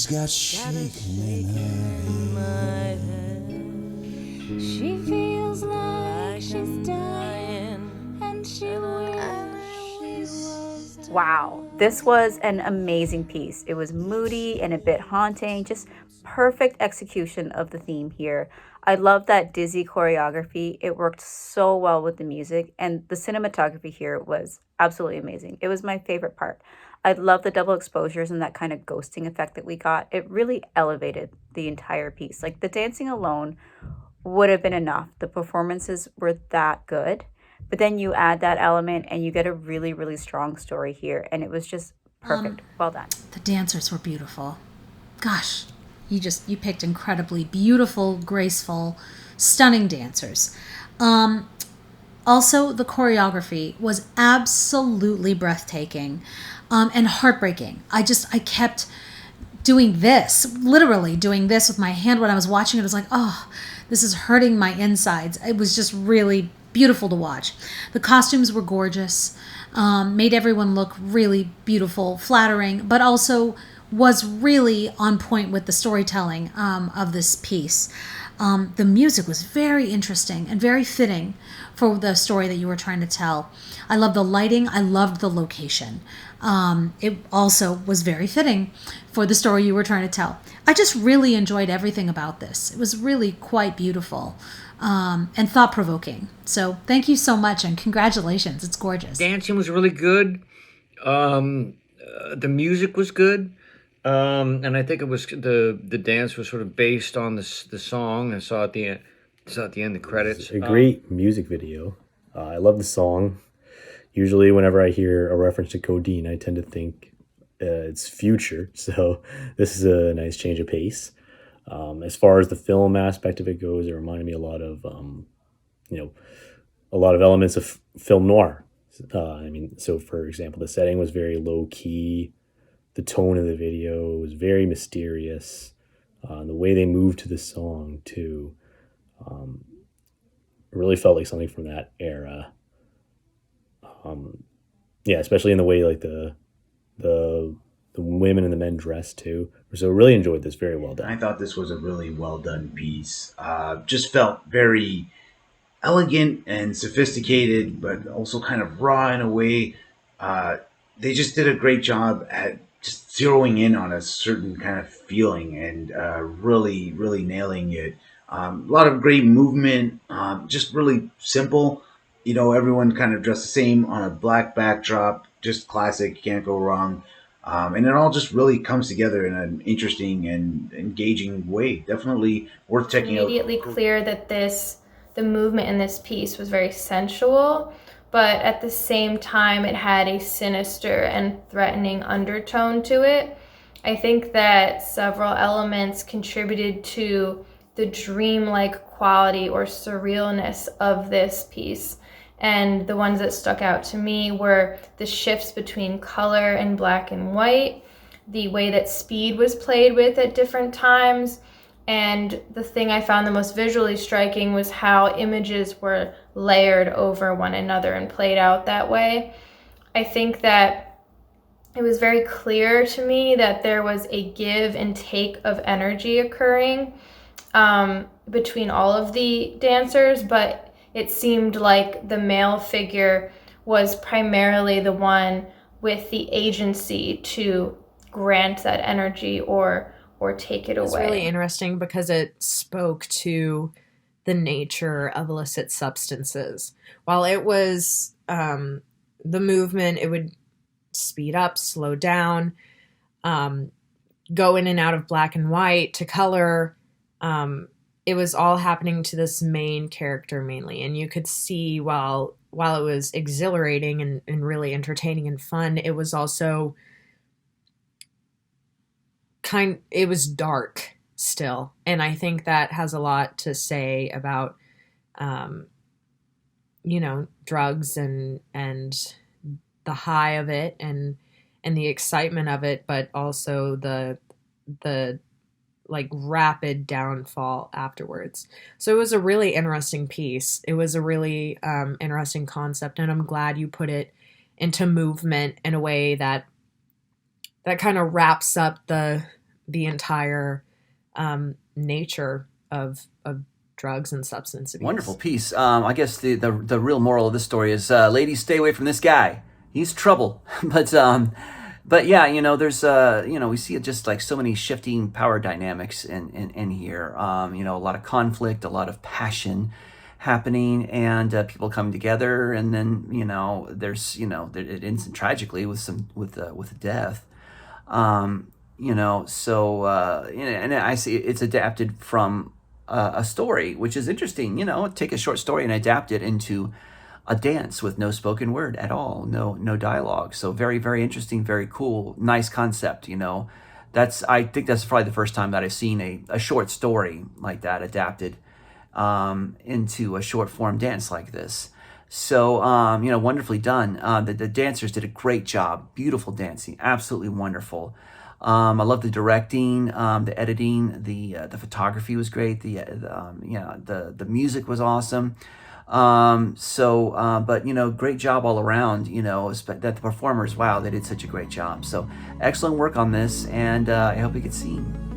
She's got shaking in her head. She feels like she's dying, and she wishes. Wow, this was an amazing piece. It was moody and a bit haunting, just perfect execution of the theme here. I love that dizzy choreography. It worked so well with the music, and the cinematography here was absolutely amazing. It was my favorite part. I love the double exposures and that kind of ghosting effect that we got. It really elevated the entire piece. Like the dancing alone would have been enough. The performances were that good. But then you add that element and you get a really, really strong story here. And it was just perfect. Well done. The dancers were beautiful. Gosh, you picked incredibly beautiful, graceful, stunning dancers. Also, the choreography was absolutely breathtaking, and heartbreaking. I kept doing this, literally doing this with my hand when I was watching it. I was like, oh, this is hurting my insides. It was just really beautiful to watch. The costumes were gorgeous, made everyone look really beautiful, flattering, but also was really on point with the storytelling of this piece. The music was very interesting and very fitting for the story that you were trying to tell. I loved the lighting. I loved the location. It also was very fitting for the story you were trying to tell. I just really enjoyed everything about this. It was really quite beautiful and thought-provoking. So thank you so much and congratulations. It's gorgeous. Dancing was really good. The music was good. And I think it was the dance was sort of based on the song. I saw at the end. The credits. A great music video. I love the song. Usually, whenever I hear a reference to COD'INE, I tend to think it's Future. So this is a nice change of pace. As far as the film aspect of it goes, it reminded me a lot of, a lot of elements of film noir. So for example, the setting was very low key. The tone of the video was very mysterious. The way they moved to the song too. It really felt like something from that era. Especially in the way like the women and the men dressed too. So really enjoyed this. Very well done. I thought this was a really well done piece. Just felt very elegant and sophisticated, but also kind of raw in a way. They just did a great job at just zeroing in on a certain kind of feeling and really, really nailing it. A lot of great movement, just really simple. Everyone kind of dressed the same on a black backdrop, just classic, can't go wrong. And it all just really comes together in an interesting and engaging way. Definitely worth checking out. Immediately clear that the movement in this piece was very sensual, but at the same time it had a sinister and threatening undertone to it. I think that several elements contributed to the dreamlike quality or surrealness of this piece. And the ones that stuck out to me were the shifts between color and black and white, the way that speed was played with at different times, and the thing I found the most visually striking was how images were layered over one another and played out that way. I think that it was very clear to me that there was a give and take of energy occurring between all of the dancers, but it seemed like the male figure was primarily the one with the agency to grant that energy or take it away. It's really interesting because it spoke to the nature of illicit substances. While it was the movement, it would speed up, slow down, go in and out of black and white to color. It was all happening to this main character mainly. And you could see while it was exhilarating and really entertaining and fun, it was also it was dark still. And I think that has a lot to say about, drugs and the high of it and the excitement of it, but also the like rapid downfall afterwards. So it was a really interesting piece. It was a really interesting concept, and I'm glad you put it into movement in a way that kind of wraps up the the entire nature of drugs and substance abuse. Wonderful piece. I guess the real moral of this story is, ladies, stay away from this guy. He's trouble. But yeah, there's we see just like so many shifting power dynamics in here. A lot of conflict, a lot of passion happening, and people coming together, and then there's it ends tragically with death. And I see it's adapted from a story, which is interesting. Take a short story and adapt it into a dance with no spoken word at all, no dialogue. So very, very interesting, very cool, nice concept. I think that's probably the first time that I've seen a short story like that adapted into a short form dance like this. So wonderfully done. The dancers did a great job, beautiful dancing, absolutely wonderful. I love the directing, the editing, the photography was great. The music was awesome. But great job all around. That the performers, wow, they did such a great job. So excellent work on this, and I hope it gets seen.